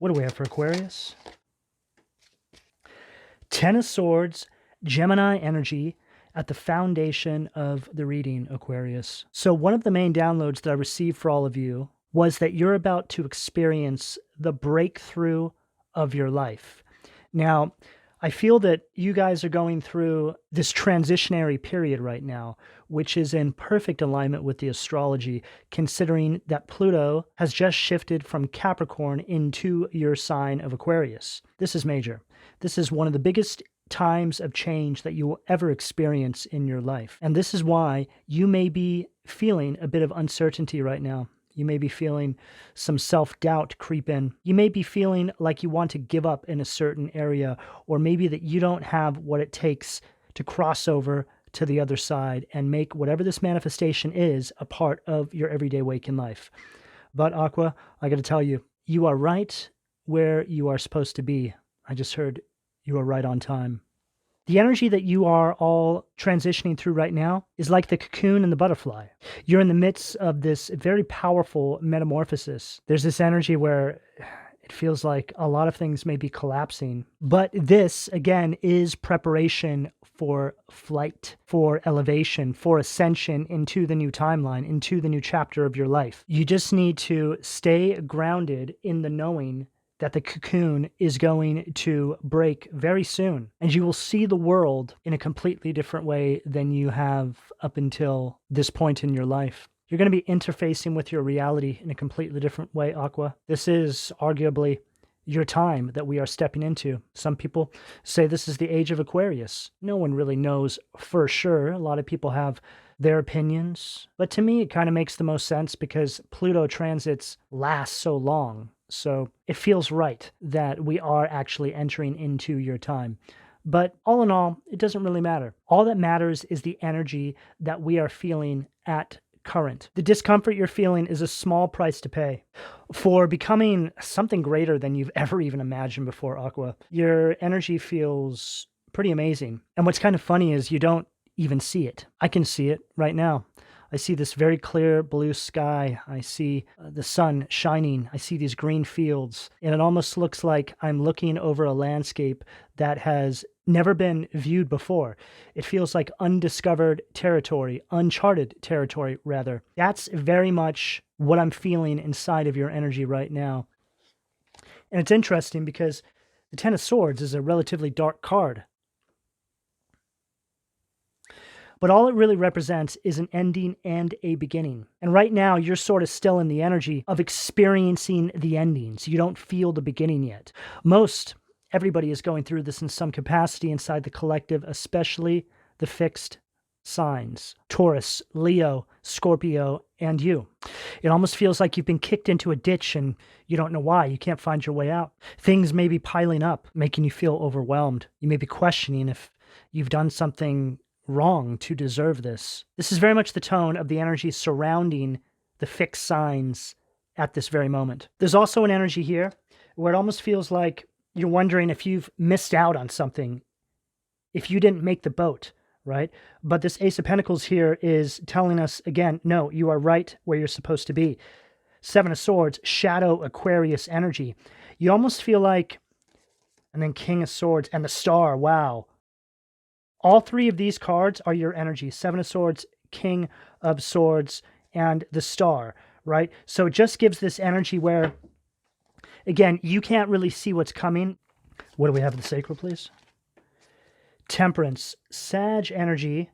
What do we have for Aquarius? Ten of Swords, Gemini energy at the foundation of the reading, Aquarius. So one of the main downloads that I received for all of you was that you're about to experience the breakthrough of your life. Now, I feel that you guys are going through this transitionary period right now, which is in perfect alignment with the astrology, considering that Pluto has just shifted from Capricorn into your sign of Aquarius. This is major. This is one of the biggest times of change that you will ever experience in your life. And this is why you may be feeling a bit of uncertainty right now. You may be feeling some self-doubt creep in. You may be feeling like you want to give up in a certain area, or maybe that you don't have what it takes to cross over to the other side and make whatever this manifestation is a part of your everyday waking life. But Aqua, I got to tell you, you are right where you are supposed to be. I just heard you are right on time. The energy that you are all transitioning through right now is like the cocoon and the butterfly. You're in the midst of this very powerful metamorphosis. There's this energy where it feels like a lot of things may be collapsing. But this, again, is preparation for flight, for elevation, for ascension into the new timeline, into the new chapter of your life. You just need to stay grounded in the knowing that the cocoon is going to break very soon, and you will see the world in a completely different way than you have up until this point in your life. You're going to be interfacing with your reality in a completely different way, Aqua. This is arguably your time that we are stepping into. Some people say this is the age of Aquarius. No one really knows for sure. A lot of people have their opinions, but to me it kind of makes the most sense because Pluto transits last so long. So it feels right that we are actually entering into your time. But all in all, it doesn't really matter. All that matters is the energy that we are feeling at current. The discomfort you're feeling is a small price to pay for becoming something greater than you've ever even imagined before, Aqua. Your energy feels pretty amazing. And what's kind of funny is you don't even see it. I can see it right now. I see this very clear blue sky. I see the sun shining. I see these green fields. And it almost looks like I'm looking over a landscape that has never been viewed before. It feels like undiscovered territory, uncharted territory, rather. That's very much what I'm feeling inside of your energy right now. And it's interesting because the Ten of Swords is a relatively dark card. But all it really represents is an ending and a beginning. And right now, you're sort of still in the energy of experiencing the endings. You don't feel the beginning yet. Everybody is going through this in some capacity inside the collective, especially the fixed signs. Taurus, Leo, Scorpio, and you. It almost feels like you've been kicked into a ditch and you don't know why. You can't find your way out. Things may be piling up, making you feel overwhelmed. You may be questioning if you've done something wrong to deserve this. This is very much the tone of the energy surrounding the fixed signs at this very moment. There's also an energy here where it almost feels like you're wondering if you've missed out on something, if you didn't make the boat, right? But this Ace of Pentacles here is telling us, again, no, you are right where you're supposed to be. Seven of Swords, Shadow Aquarius energy. You almost feel like, and then King of Swords and the Star, wow. All three of these cards are your energy. Seven of Swords, King of Swords, and the Star, right? So it just gives this energy where, again, you can't really see what's coming. What do we have in the sacral, please? Temperance, Sag energy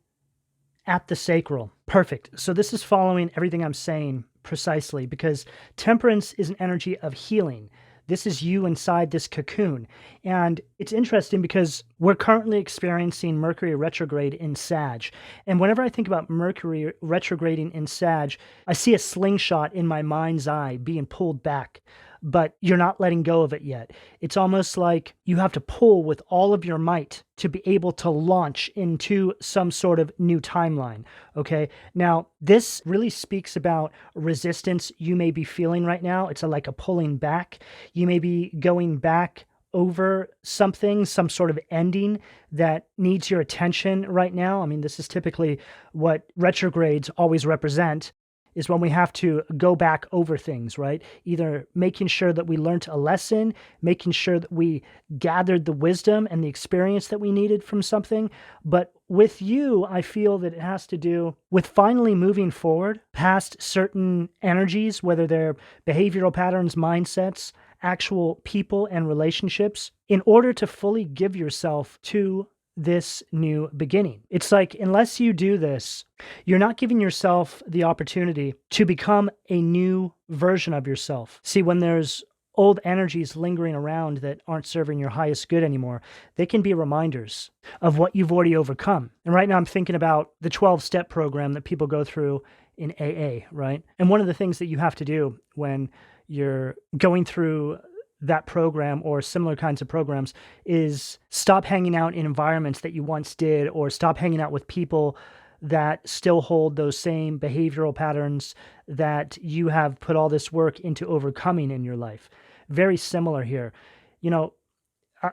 at the sacral. Perfect. So this is following everything I'm saying precisely because temperance is an energy of healing. This is you inside this cocoon. And it's interesting because we're currently experiencing Mercury retrograde in Sag. And whenever I think about Mercury retrograding in Sag, I see a slingshot in my mind's eye being pulled back. But you're not letting go of it yet. It's almost like you have to pull with all of your might to be able to launch into some sort of new timeline, okay? Now, this really speaks about resistance you may be feeling right now. It's like a pulling back. You may be going back over something, some sort of ending that needs your attention right now. I mean, this is typically what retrogrades always represent. is when we have to go back over things, right? Either making sure that we learned a lesson, making sure that we gathered the wisdom and the experience that we needed from something. But with you, I feel that it has to do with finally moving forward past certain energies, whether they're behavioral patterns, mindsets, actual people and relationships, in order to fully give yourself to this new beginning. It's like, unless you do this, you're not giving yourself the opportunity to become a new version of yourself. See, when there's old energies lingering around that aren't serving your highest good anymore, they can be reminders of what you've already overcome. And right now I'm thinking about the 12-step program that people go through in AA, right? And one of the things that you have to do when you're going through that program or similar kinds of programs is stop hanging out in environments that you once did, or stop hanging out with people that still hold those same behavioral patterns that you have put all this work into overcoming in your life. Very similar here. You know,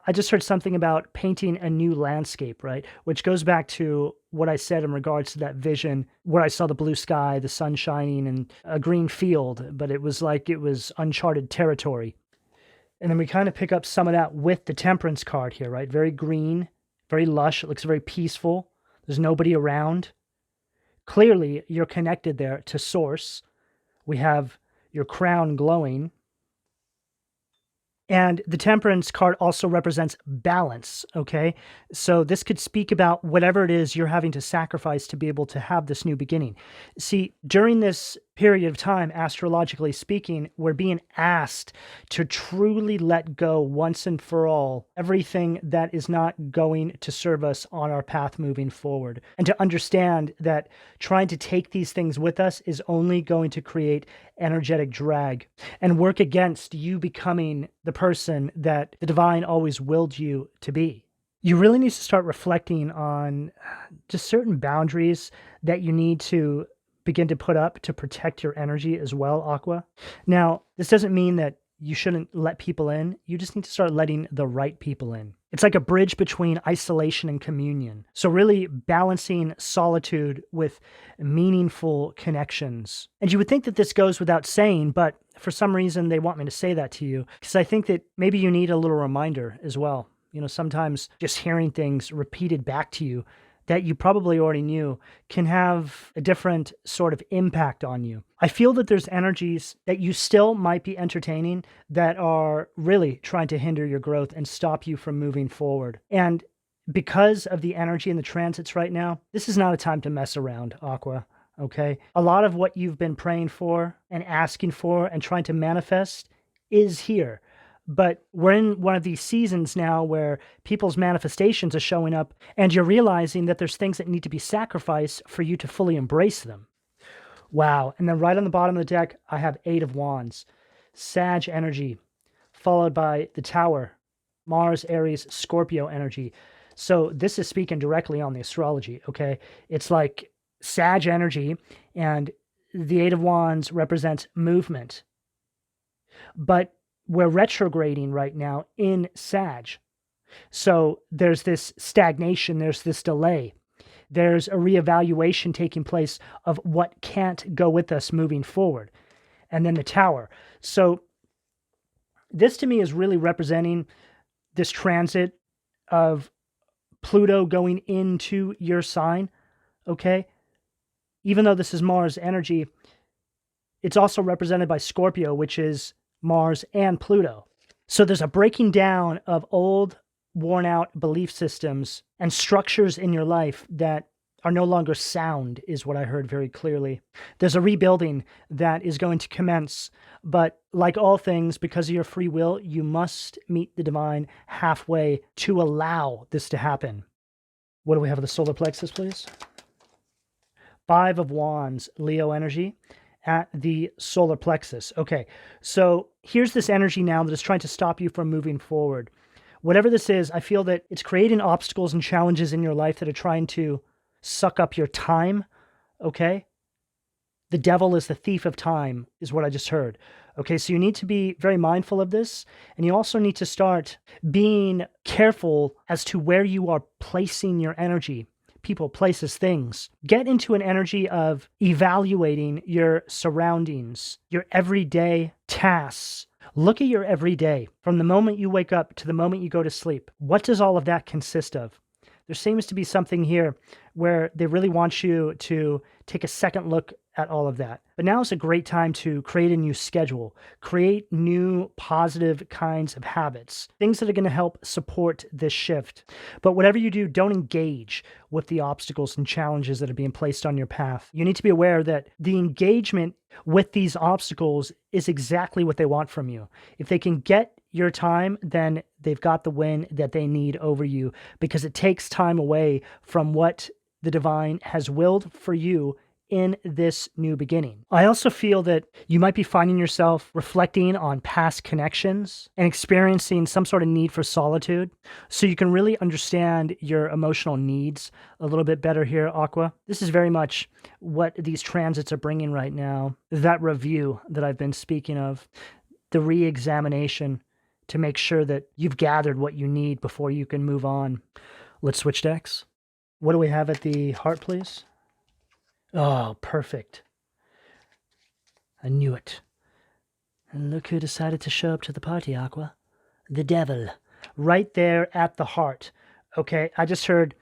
I just heard something about painting a new landscape, right? Which goes back to what I said in regards to that vision where I saw the blue sky, the sun shining, and a green field, but it was like it was uncharted territory. And then we kind of pick up some of that with the Temperance card here, right? Very green, very lush. It looks very peaceful. There's nobody around. Clearly, you're connected there to Source. We have your crown glowing. And the Temperance card also represents balance, okay? So this could speak about whatever it is you're having to sacrifice to be able to have this new beginning. See, during this period of time, astrologically speaking, we're being asked to truly let go once and for all everything that is not going to serve us on our path moving forward. And to understand that trying to take these things with us is only going to create energetic drag and work against you becoming the person that the divine always willed you to be. You really need to start reflecting on just certain boundaries that you need to begin to put up to protect your energy as well, Aqua. Now, this doesn't mean that you shouldn't let people in. You just need to start letting the right people in. It's like a bridge between isolation and communion. So really balancing solitude with meaningful connections. And you would think that this goes without saying, but for some reason they want me to say that to you, because I think that maybe you need a little reminder as well. You know, sometimes just hearing things repeated back to you that you probably already knew can have a different sort of impact on you. I feel that there's energies that you still might be entertaining that are really trying to hinder your growth and stop you from moving forward. And because of the energy and the transits right now, this is not a time to mess around, Aqua, okay? A lot of what you've been praying for and asking for and trying to manifest is here. But we're in one of these seasons now where people's manifestations are showing up and you're realizing that there's things that need to be sacrificed for you to fully embrace them. Wow. And then right on the bottom of the deck, I have 8 of Wands, Sag energy, followed by the Tower, Mars, Aries, Scorpio energy. So this is speaking directly on the astrology, okay? It's like Sag energy, and the 8 of Wands represents movement. But we're retrograding right now in Sag. So there's this stagnation, there's this delay. There's a reevaluation taking place of what can't go with us moving forward. And then the Tower. So this to me is really representing this transit of Pluto going into your sign, okay? Even though this is Mars energy, it's also represented by Scorpio, which is Mars and Pluto. So there's a breaking down of old, worn out belief systems and structures in your life that are no longer sound, is what I heard very clearly. There's a rebuilding that is going to commence, but like all things, because of your free will, you must meet the divine halfway to allow this to happen. What do we have of the solar plexus, please? 5 of Wands, Leo energy at the solar plexus. Okay, so here's this energy now that is trying to stop you from moving forward. Whatever this is, I feel that it's creating obstacles and challenges in your life that are trying to suck up your time, okay? The devil is the thief of time, is what I just heard. Okay, so you need to be very mindful of this, and you also need to start being careful as to where you are placing your energy, people, places, things. Get into an energy of evaluating your surroundings, your everyday tasks. Look at your everyday from the moment you wake up to the moment you go to sleep. What does all of that consist of? There seems to be something here where they really want you to take a second look at all of that. But now is a great time to create a new schedule, create new positive kinds of habits, things that are going to help support this shift. But whatever you do, don't engage with the obstacles and challenges that are being placed on your path. You need to be aware that the engagement with these obstacles is exactly what they want from you. If they can get your time, then they've got the win that they need over you, because it takes time away from what the divine has willed for you in this new beginning. I also feel that you might be finding yourself reflecting on past connections and experiencing some sort of need for solitude, so you can really understand your emotional needs a little bit better here, Aqua. This is very much what these transits are bringing right now, that review that I've been speaking of, the re-examination to make sure that you've gathered what you need before you can move on. Let's switch decks. What do we have at the heart, please? Oh, perfect. I knew it. And look who decided to show up to the party, Aqua. The devil. Right there at the heart. Okay, I just heard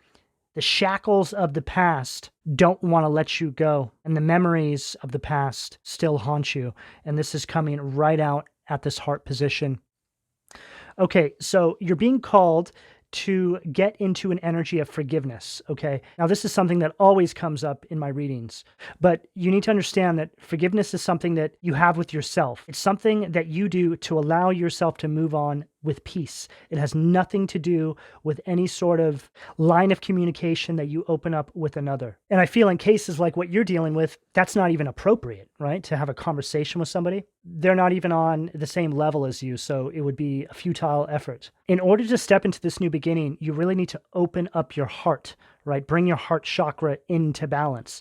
the shackles of the past don't want to let you go. And the memories of the past still haunt you. And this is coming right out at this heart position. Okay, so you're being called to get into an energy of forgiveness, okay? Now, this is something that always comes up in my readings, but you need to understand that forgiveness is something that you have with yourself. It's something that you do to allow yourself to move on with peace. It has nothing to do with any sort of line of communication that you open up with another. And I feel in cases like what you're dealing with, that's not even appropriate, right? To have a conversation with somebody. They're not even on the same level as you, so it would be a futile effort. In order to step into this new beginning, you really need to open up your heart, right? Bring your heart chakra into balance.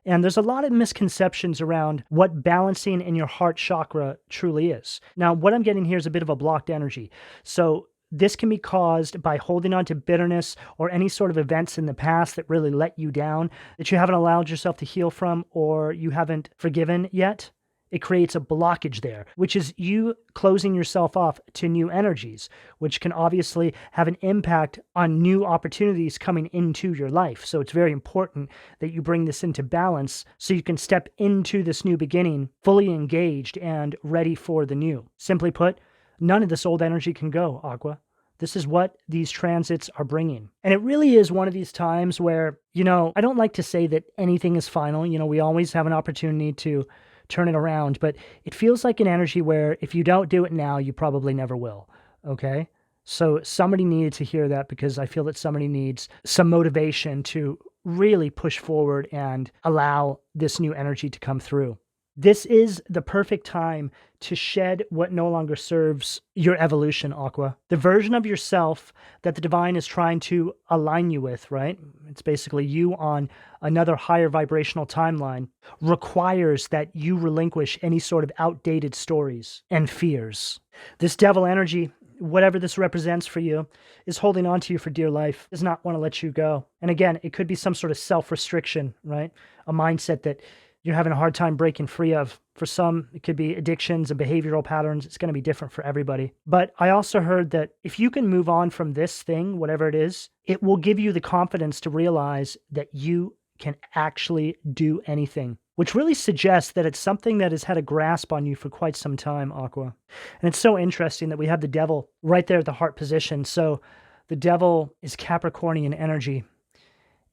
And there's a lot of misconceptions around what balancing in your heart chakra truly is. Now, what I'm getting here is a bit of a blocked energy. So this can be caused by holding on to bitterness or any sort of events in the past that really let you down, that you haven't allowed yourself to heal from, or you haven't forgiven yet. It creates a blockage there, which is you closing yourself off to new energies, which can obviously have an impact on new opportunities coming into your life. So it's very important that you bring this into balance so you can step into this new beginning fully engaged and ready for the new. Simply put, none of this old energy can go, Aqua. This is what these transits are bringing. And it really is one of these times where, I don't like to say that anything is final. We always have an opportunity to turn it around, but it feels like an energy where if you don't do it now, you probably never will, okay? So somebody needed to hear that, because I feel that somebody needs some motivation to really push forward and allow this new energy to come through. This is the perfect time to shed what no longer serves your evolution, Aqua. The version of yourself that the divine is trying to align you with, right? It's basically you on another higher vibrational timeline, requires that you relinquish any sort of outdated stories and fears. This devil energy, whatever this represents for you, is holding on to you for dear life, does not want to let you go. And again, it could be some sort of self-restriction, right? A mindset that you're having a hard time breaking free of. For some, it could be addictions and behavioral patterns. It's going to be different for everybody. But I also heard that if you can move on from this thing, whatever it is, it will give you the confidence to realize that you can actually do anything, which really suggests that it's something that has had a grasp on you for quite some time, Aqua. And it's so interesting that we have the devil right there at the heart position. So the devil is Capricornian energy.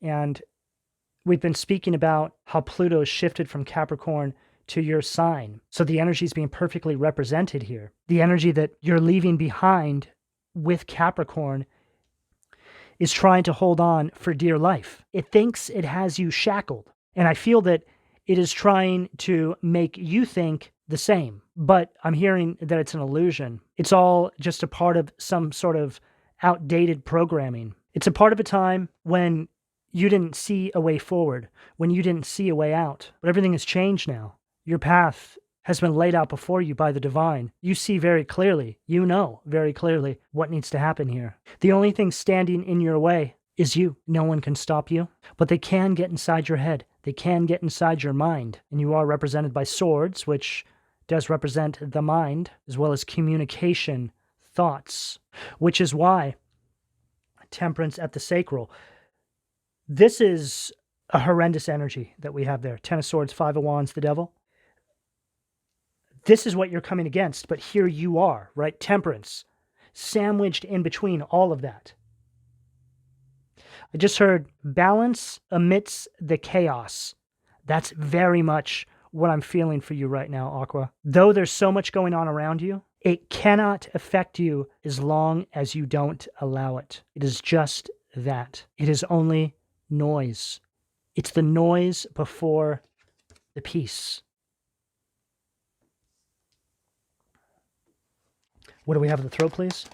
And we've been speaking about how Pluto has shifted from Capricorn to your sign. So the energy is being perfectly represented here. The energy that you're leaving behind with Capricorn is trying to hold on for dear life. It thinks it has you shackled. And I feel that it is trying to make you think the same. But I'm hearing that it's an illusion. It's all just a part of some sort of outdated programming. It's a part of a time when you didn't see a way forward, when you didn't see a way out. But everything has changed now. Your path has been laid out before you by the divine. You see very clearly, you know very clearly what needs to happen here. The only thing standing in your way is you. No one can stop you, but they can get inside your head. They can get inside your mind. And you are represented by swords, which does represent the mind, as well as communication, thoughts, which is why temperance at the sacral. This is a horrendous energy that we have there. 10 of Swords, 5 of Wands, the devil. This is what you're coming against, but here you are, right? Temperance, sandwiched in between all of that. I just heard balance amidst the chaos. That's very much what I'm feeling for you right now, Aqua. Though there's so much going on around you, it cannot affect you as long as you don't allow it. It is just that. It is only noise. It's the noise before the peace. What do we have at the throat, please?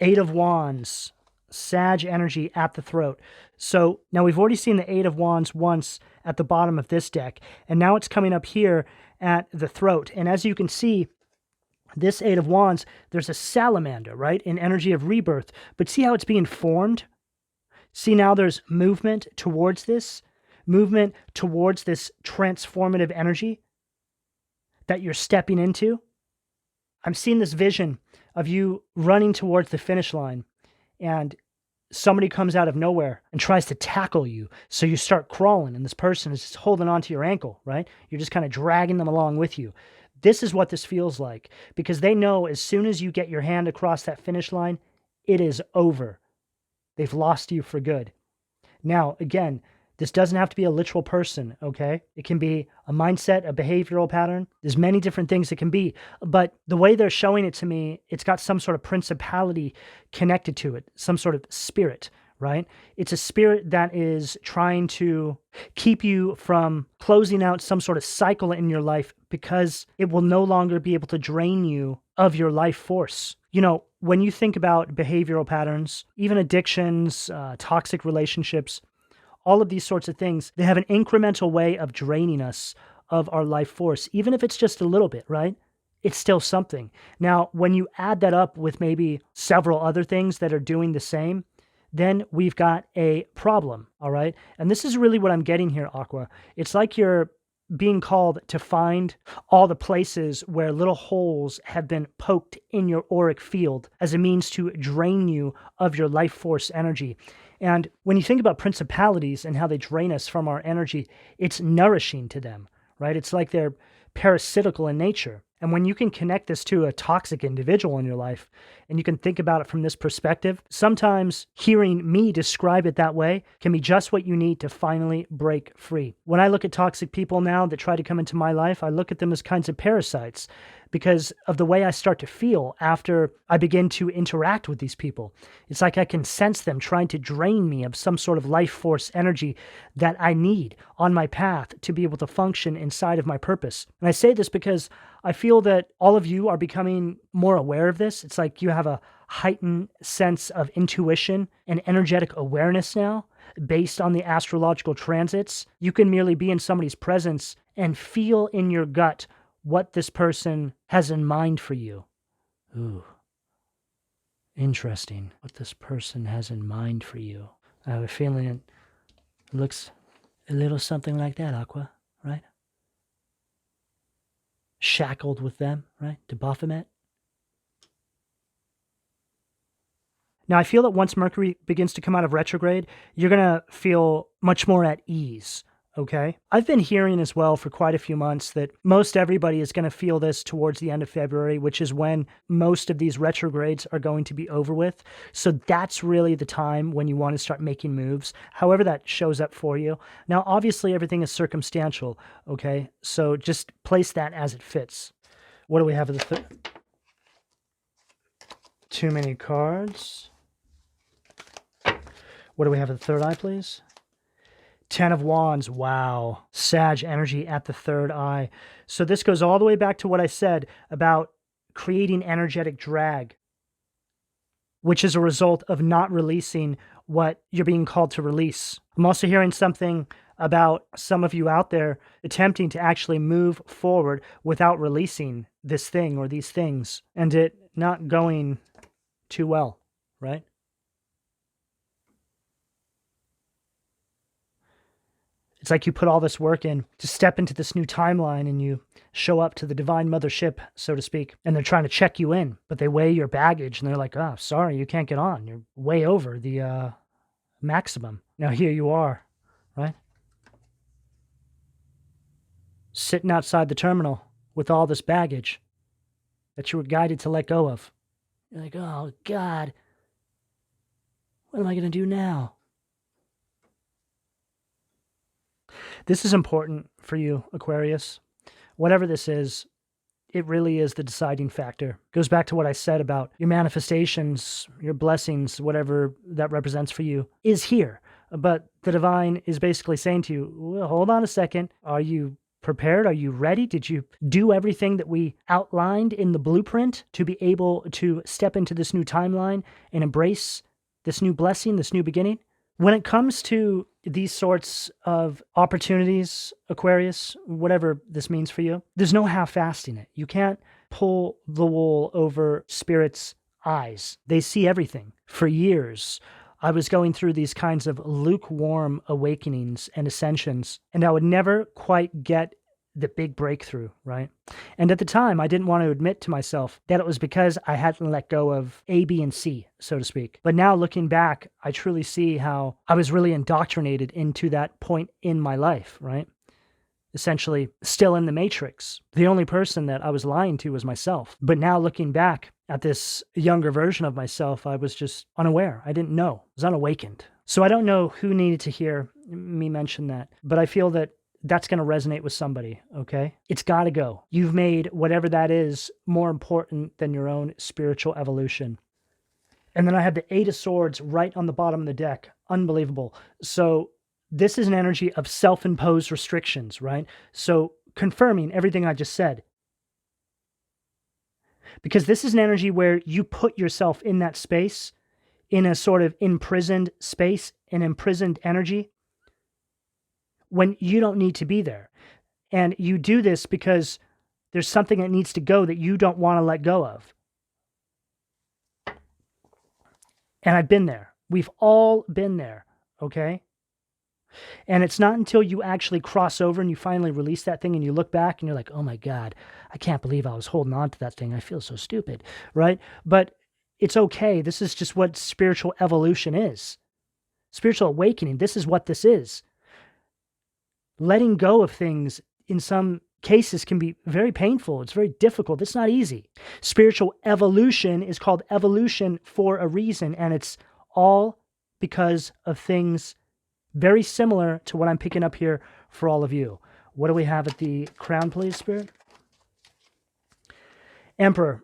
8 of Wands. Sag energy at the throat. So now we've already seen the 8 of Wands once at the bottom of this deck, and now it's coming up here at the throat. And as you can see, this 8 of Wands, there's a salamander, right? An energy of rebirth. But see how it's being formed? See, now there's movement towards this transformative energy that you're stepping into. I'm seeing this vision of you running towards the finish line, and somebody comes out of nowhere and tries to tackle you. So you start crawling, and this person is just holding onto your ankle, right? You're just kind of dragging them along with you. This is what this feels like, because they know as soon as you get your hand across that finish line, it is over. They've lost you for good. Now, again, this doesn't have to be a literal person, okay? It can be a mindset, a behavioral pattern. There's many different things it can be. But the way they're showing it to me, it's got some sort of principality connected to it, some sort of spirit, right? It's a spirit that is trying to keep you from closing out some sort of cycle in your life because it will no longer be able to drain you of your life force. You know, when you think about behavioral patterns, even addictions, toxic relationships, all of these sorts of things, they have an incremental way of draining us of our life force, even if it's just a little bit, right? It's still something. Now, when you add that up with maybe several other things that are doing the same, then we've got a problem, all right? And this is really what I'm getting here, Aqua. It's like you're being called to find all the places where little holes have been poked in your auric field as a means to drain you of your life force energy. And when you think about principalities and how they drain us from our energy, it's nourishing to them, right? It's like they're parasitical in nature. And when you can connect this to a toxic individual in your life, and you can think about it from this perspective, sometimes hearing me describe it that way can be just what you need to finally break free. When I look at toxic people now that try to come into my life, I look at them as kinds of parasites because of the way I start to feel after I begin to interact with these people. It's like I can sense them trying to drain me of some sort of life force energy that I need on my path to be able to function inside of my purpose. And I say this because I feel that all of you are becoming more aware of this. It's like you have a heightened sense of intuition and energetic awareness now based on the astrological transits. You can merely be in somebody's presence and feel in your gut what this person has in mind for you. Ooh, interesting. What this person has in mind for you. I have a feeling it looks a little something like that, Aqua, right? Shackled with them, right? To Baphomet. Now, I feel that once Mercury begins to come out of retrograde, you're going to feel much more at ease, okay? I've been hearing as well for quite a few months that most everybody is going to feel this towards the end of February, which is when most of these retrogrades are going to be over with. So that's really the time when you want to start making moves, however that shows up for you. Now, obviously, everything is circumstantial, okay? So just place that as it fits. What do we have at the too many cards. What do we have at the third eye, please? 10 of Wands. Wow. Sag energy at the third eye. So this goes all the way back to what I said about creating energetic drag, which is a result of not releasing what you're being called to release. I'm also hearing something about some of you out there attempting to actually move forward without releasing this thing or these things, and it not going too well, right? It's like you put all this work in to step into this new timeline and you show up to the divine mothership, so to speak, and they're trying to check you in, but they weigh your baggage and they're like, oh, sorry, you can't get on. You're way over the maximum. Now here you are, right? Sitting outside the terminal with all this baggage that you were guided to let go of. You're like, oh, God, what am I going to do now? This is important for you, Aquarius. Whatever this is, it really is the deciding factor. It goes back to what I said about your manifestations, your blessings, whatever that represents for you, is here. But the divine is basically saying to you, well, hold on a second. Are you prepared? Are you ready? Did you do everything that we outlined in the blueprint to be able to step into this new timeline and embrace this new blessing, this new beginning? When it comes to these sorts of opportunities, Aquarius, whatever this means for you, there's no half-assing it. You can't pull the wool over Spirit's eyes. They see everything. For years, I was going through these kinds of lukewarm awakenings and ascensions, and I would never quite get the big breakthrough, right? And at the time, I didn't want to admit to myself that it was because I hadn't let go of A, B, and C, so to speak. But now looking back, I truly see how I was really indoctrinated into that point in my life, right? Essentially still in the matrix. The only person that I was lying to was myself. But now looking back at this younger version of myself, I was just unaware. I didn't know. I was unawakened. So I don't know who needed to hear me mention that, but I feel that that's going to resonate with somebody, okay? It's got to go. You've made whatever that is more important than your own spiritual evolution. And then I had the Eight of Swords right on the bottom of the deck. Unbelievable. So this is an energy of self-imposed restrictions, right? So confirming everything I just said. Because this is an energy where you put yourself in that space, in a sort of imprisoned space, an imprisoned energy, when you don't need to be there. And you do this because there's something that needs to go that you don't want to let go of. And I've been there. We've all been there, okay? And it's not until you actually cross over and you finally release that thing and you look back and you're like, oh my God, I can't believe I was holding on to that thing. I feel so stupid, right? But it's okay. This is just what spiritual evolution is. Spiritual awakening, this is what this is. Letting go of things in some cases can be very painful. It's very difficult. It's not easy. Spiritual evolution is called evolution for a reason, and it's all because of things very similar to what I'm picking up here for all of you. What do we have at the crown, please, Spirit? Emperor.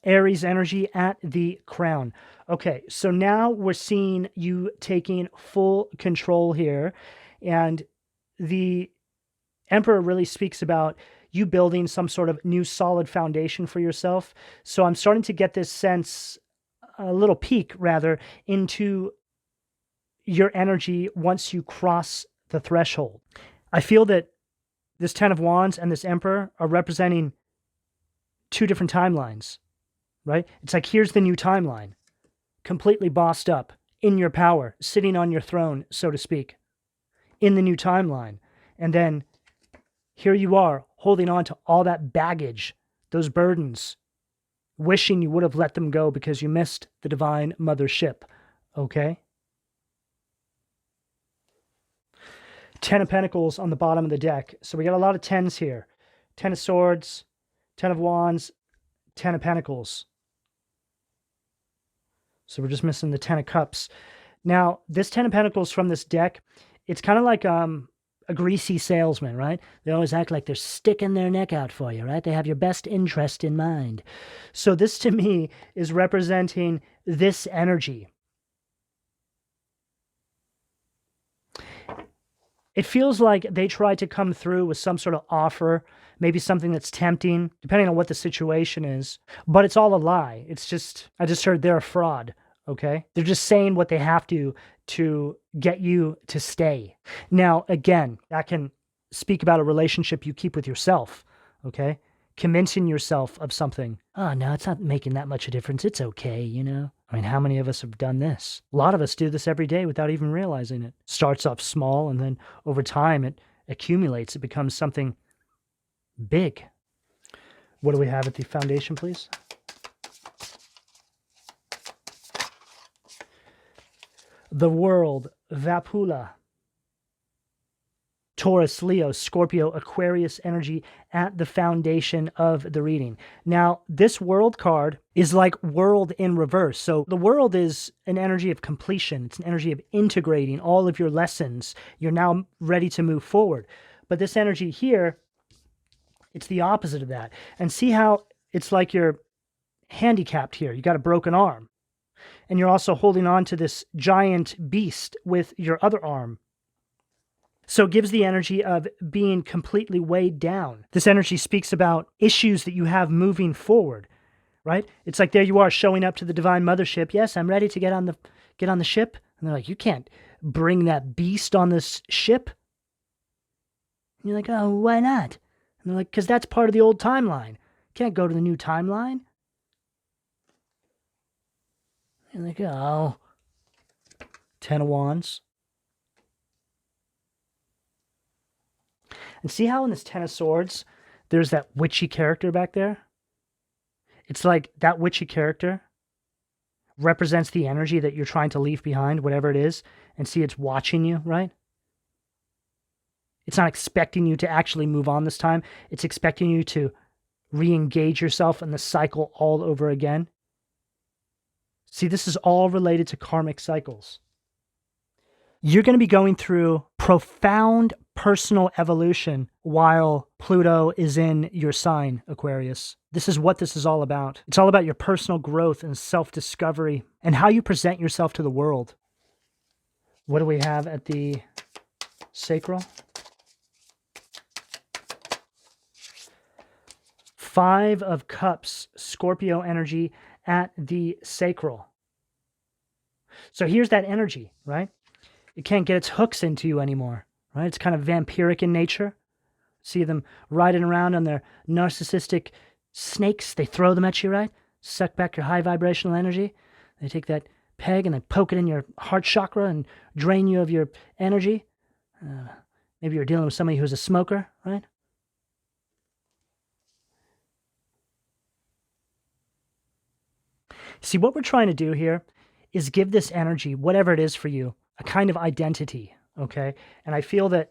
Aries energy at the crown. Okay, so now we're seeing you taking full control here, and the Emperor really speaks about you building some sort of new solid foundation for yourself. So I'm starting to get this sense, a little peek rather, into your energy once you cross the threshold. I feel that this Ten of Wands and this Emperor are representing two different timelines, right? It's like, here's the new timeline, completely bossed up, in your power, sitting on your throne, so to speak, in the new timeline. And then here you are holding on to all that baggage, those burdens, wishing you would have let them go because you missed the divine mothership. Okay? Ten of Pentacles on the bottom of the deck. So we got a lot of tens here. Ten of Swords, Ten of Wands, Ten of Pentacles. So we're just missing the Ten of Cups. Now, this Ten of Pentacles from this deck, it's kind of like a greasy salesman, right? They always act like they're sticking their neck out for you, right? They have your best interest in mind. So this, to me, is representing this energy. It feels like they try to come through with some sort of offer, maybe something that's tempting, depending on what the situation is. But it's all a lie. It's just, I just heard they're a fraud, okay? They're just saying what they have to get you to stay. Now, again, that can speak about a relationship you keep with yourself, okay? convincing yourself of something. Oh, no, it's not making that much a difference. It's okay, you know? I mean, how many of us have done this? A lot of us do this every day without even realizing it. Starts off small, and then over time it accumulates. It becomes something big. What do we have at the foundation, please? The world, Vapula. Taurus, Leo, Scorpio, Aquarius energy at the foundation of the reading. Now, this world card is like world in reverse. So the world is an energy of completion. It's an energy of integrating all of your lessons. You're now ready to move forward. But this energy here, it's the opposite of that. And see how it's like you're handicapped here. You got a broken arm. And you're also holding on to this giant beast with your other arm. So it gives the energy of being completely weighed down. This energy speaks about issues that you have moving forward, right? It's like there you are showing up to the divine mothership. Yes, I'm ready to get on the ship. And they're like, you can't bring that beast on this ship. And you're like, oh, why not? And they're like, because that's part of the old timeline. You can't go to the new timeline. You're like, oh, 10 of Wands. And see how in this Ten of Swords, there's that witchy character back there? It's like that witchy character represents the energy that you're trying to leave behind, whatever it is. And see, it's watching you, right? It's not expecting you to actually move on this time. It's expecting you to re-engage yourself in the cycle all over again. See, this is all related to karmic cycles. You're going to be going through profound personal evolution while Pluto is in your sign, Aquarius. This is what this is all about. It's all about your personal growth and self-discovery and how you present yourself to the world. What do we have at the sacral? Five of Cups, Scorpio energy at the sacral. So here's that energy, right? It can't get its hooks into you anymore, right? It's kind of vampiric in nature. See them riding around on their narcissistic snakes. They throw them at you, right? Suck back your high vibrational energy. They take that peg and they poke it in your heart chakra and drain you of your energy. Maybe you're dealing with somebody who's a smoker, right? See, what we're trying to do here is give this energy, whatever it is for you, a kind of identity, okay? And I feel that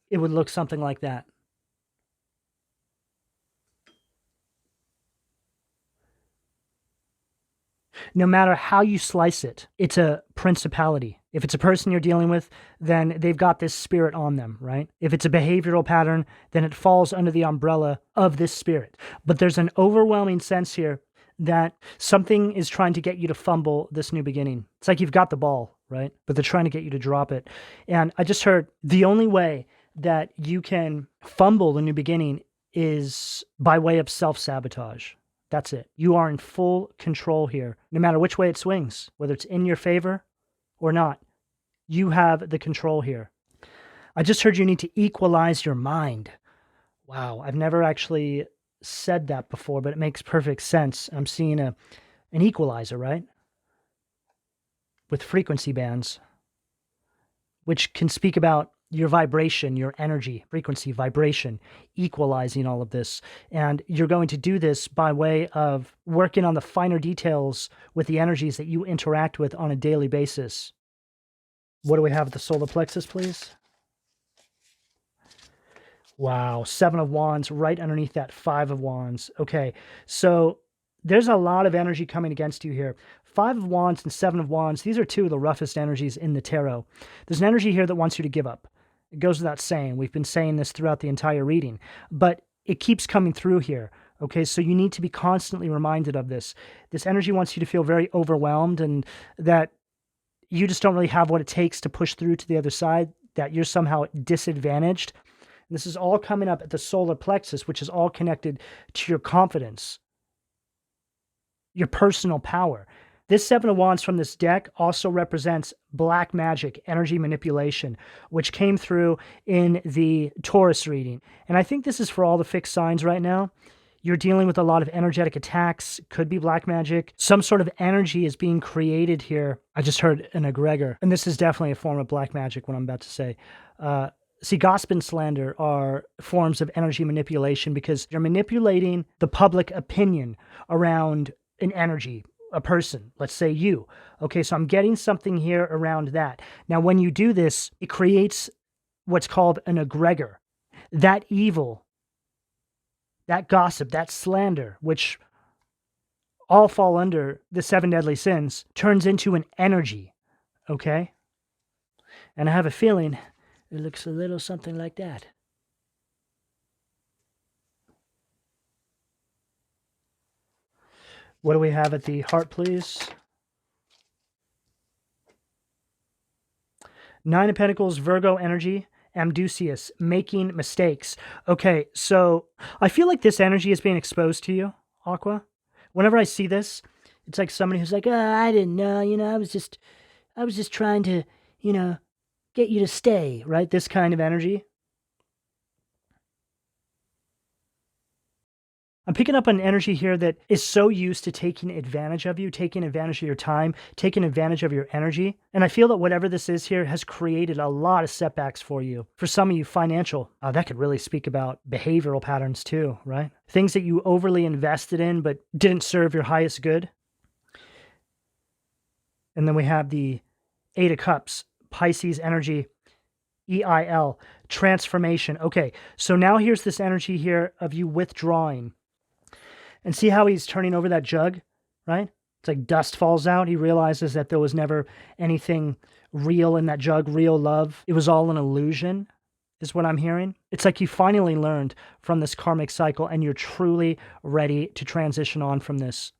it would look something like that. No matter how you slice it, it's a principality. If it's a person you're dealing with, then they've got this spirit on them, right? If it's a behavioral pattern, then it falls under the umbrella of this spirit. But there's an overwhelming sense here that something is trying to get you to fumble this new beginning. It's like you've got the ball, right? But they're trying to get you to drop it. And I just heard the only way that you can fumble the new beginning is by way of self-sabotage. That's it. You are in full control here, no matter which way it swings, whether it's in your favor or not. You have the control here. I just heard you need to equalize your mind. Wow, I've never actually said that before, but it makes perfect sense. I'm seeing an equalizer, right? With frequency bands, which can speak about your vibration, your energy, frequency, vibration, equalizing all of this. And you're going to do this by way of working on the finer details with the energies that you interact with on a daily basis. What do we have at the solar plexus, please? Wow, Seven of Wands right underneath that Five of Wands. Okay, so there's a lot of energy coming against you here. Five of Wands and Seven of Wands, these are two of the roughest energies in the tarot. There's an energy here that wants you to give up. It goes without saying. We've been saying this throughout the entire reading, but it keeps coming through here. Okay, so you need to be constantly reminded of this. This energy wants you to feel very overwhelmed and that you just don't really have what it takes to push through to the other side, that you're somehow disadvantaged. And this is all coming up at the solar plexus, which is all connected to your confidence, your personal power. This Seven of Wands from this deck also represents black magic, energy manipulation, which came through in the Taurus reading. And I think this is for all the fixed signs right now. you're dealing with a lot of energetic attacks, could be black magic. Some sort of energy is being created here. I just heard an egregor, and this is definitely a form of black magic, what I'm about to say. See, gossip and slander are forms of energy manipulation because you're manipulating the public opinion around an energy, a person, let's say you. Okay, so I'm getting something here around that. Now, when you do this, it creates what's called an egregor. That evil, that gossip, that slander, which all fall under the 7 deadly sins, turns into an energy, okay? And I have a feeling it looks a little something like that. What do we have at the heart, please? 9 of Pentacles, Virgo energy, Amdusius, making mistakes. Okay, so I feel like this energy is being exposed to you, Aqua. Whenever I see this, it's like somebody who's like, oh, I didn't know, I was just trying to, get you to stay, right? This kind of energy. I'm picking up an energy here that is so used to taking advantage of you, taking advantage of your time, taking advantage of your energy. And I feel that whatever this is here has created a lot of setbacks for you. For some of you, financial. That could really speak about behavioral patterns too, right? Things that you overly invested in but didn't serve your highest good. And then we have the 8 of Cups, Pisces energy, EIL, transformation. Okay, so now here's this energy here of you withdrawing. And see how he's turning over that jug, right? It's like dust falls out. He realizes that there was never anything real in that jug, real love. It was all an illusion, is what I'm hearing. It's like you finally learned from this karmic cycle and you're truly ready to transition on from this.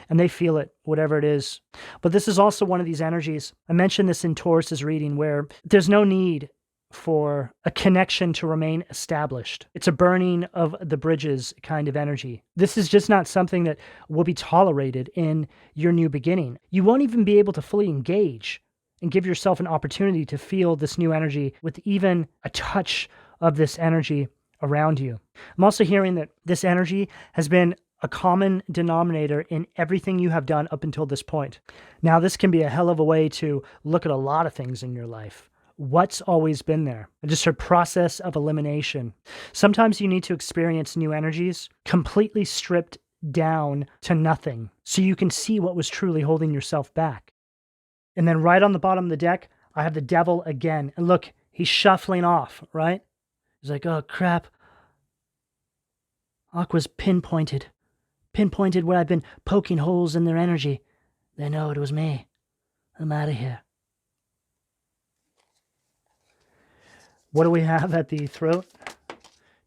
And they feel it, whatever it is. But this is also one of these energies. I mentioned this in Taurus's reading where there's no need for a connection to remain established. It's a burning of the bridges kind of energy. This is just not something that will be tolerated in your new beginning. You won't even be able to fully engage and give yourself an opportunity to feel this new energy with even a touch of this energy around you. I'm also hearing that this energy has been a common denominator in everything you have done up until this point. Now, this can be a hell of a way to look at a lot of things in your life. What's always been there? Just a process of elimination. Sometimes you need to experience new energies completely stripped down to nothing so you can see what was truly holding yourself back. And then right on the bottom of the deck, I have the devil again. And look, he's shuffling off, right? He's like, oh, crap. Aqua's pinpointed where I've been poking holes in their energy. They know it was me. I'm out of here. What do we have at the throat?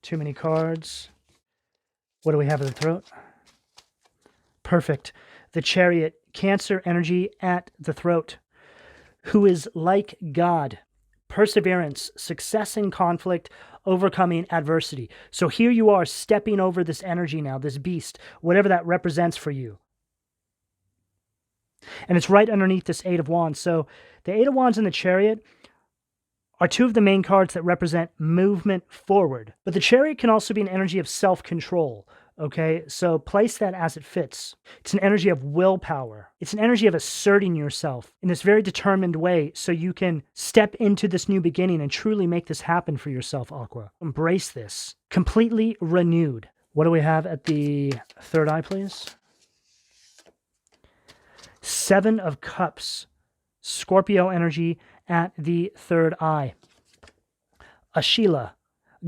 Too many cards. What do we have at the throat? Perfect. The Chariot, Cancer energy at the throat. Who is like God. Perseverance, success in conflict, overcoming adversity. So here you are stepping over this energy now, this beast, whatever that represents for you. And it's right underneath this 8 of Wands. So the 8 of Wands and the Chariot are 2 of the main cards that represent movement forward. But the Chariot can also be an energy of self-control, okay? So place that as it fits. It's an energy of willpower. It's an energy of asserting yourself in this very determined way so you can step into this new beginning and truly make this happen for yourself, Aqua. Embrace this. Completely renewed. What do we have at the third eye, please? 7 of Cups. Scorpio energy at the third eye. Ashila,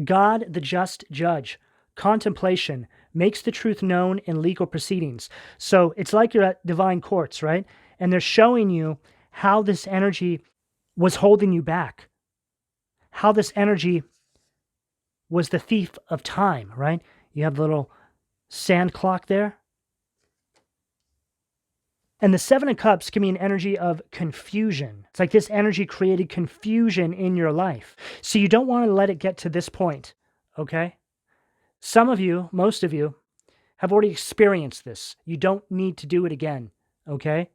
God the just judge. Contemplation makes the truth known in legal proceedings. So it's like you're at divine courts, right? And they're showing you how this energy was holding you back. How this energy was the thief of time, right? You have the little sand clock there. And the 7 of Cups can be an energy of confusion. It's like this energy created confusion in your life. So you don't want to let it get to this point, okay? Some of you, most of you, have already experienced this. You don't need to do it again, okay?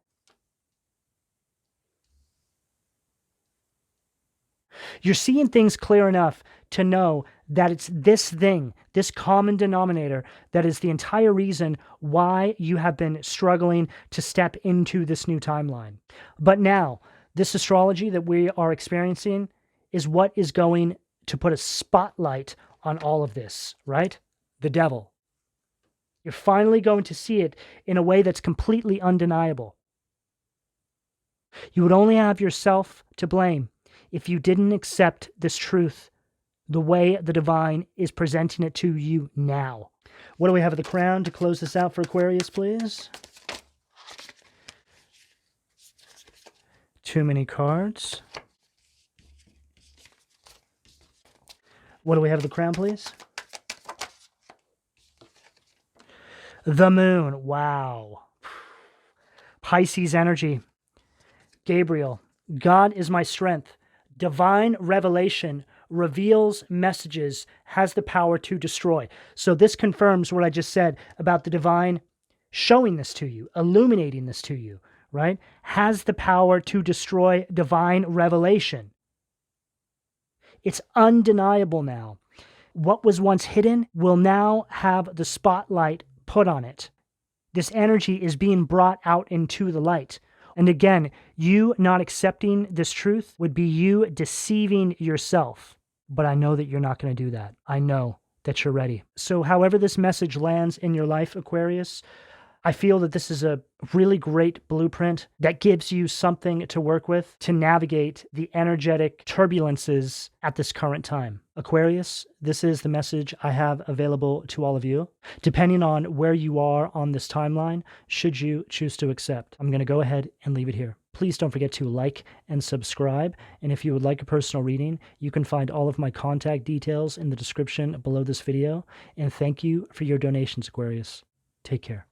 You're seeing things clear enough to know that it's this thing, this common denominator, that is the entire reason why you have been struggling to step into this new timeline. But now, this astrology that we are experiencing is what is going to put a spotlight on all of this, right? The devil. You're finally going to see it in a way that's completely undeniable. You would only have yourself to blame if you didn't accept this truth the way the divine is presenting it to you now. What do we have at the crown to close this out for Aquarius, please? Too many cards. What do we have at the crown, please? The moon. Wow. Pisces energy. Gabriel. God is my strength. Divine revelation reveals messages, has the power to destroy. So this confirms what I just said about the divine showing this to you, illuminating this to you, right? Has the power to destroy divine revelation. It's undeniable now. What was once hidden will now have the spotlight put on it. This energy is being brought out into the light. And again, you not accepting this truth would be you deceiving yourself. But I know that you're not going to do that. I know that you're ready. So however this message lands in your life, Aquarius, I feel that this is a really great blueprint that gives you something to work with to navigate the energetic turbulences at this current time. Aquarius, this is the message I have available to all of you. Depending on where you are on this timeline, should you choose to accept, I'm going to go ahead and leave it here. Please don't forget to like and subscribe. And if you would like a personal reading, you can find all of my contact details in the description below this video. And thank you for your donations, Aquarius. Take care.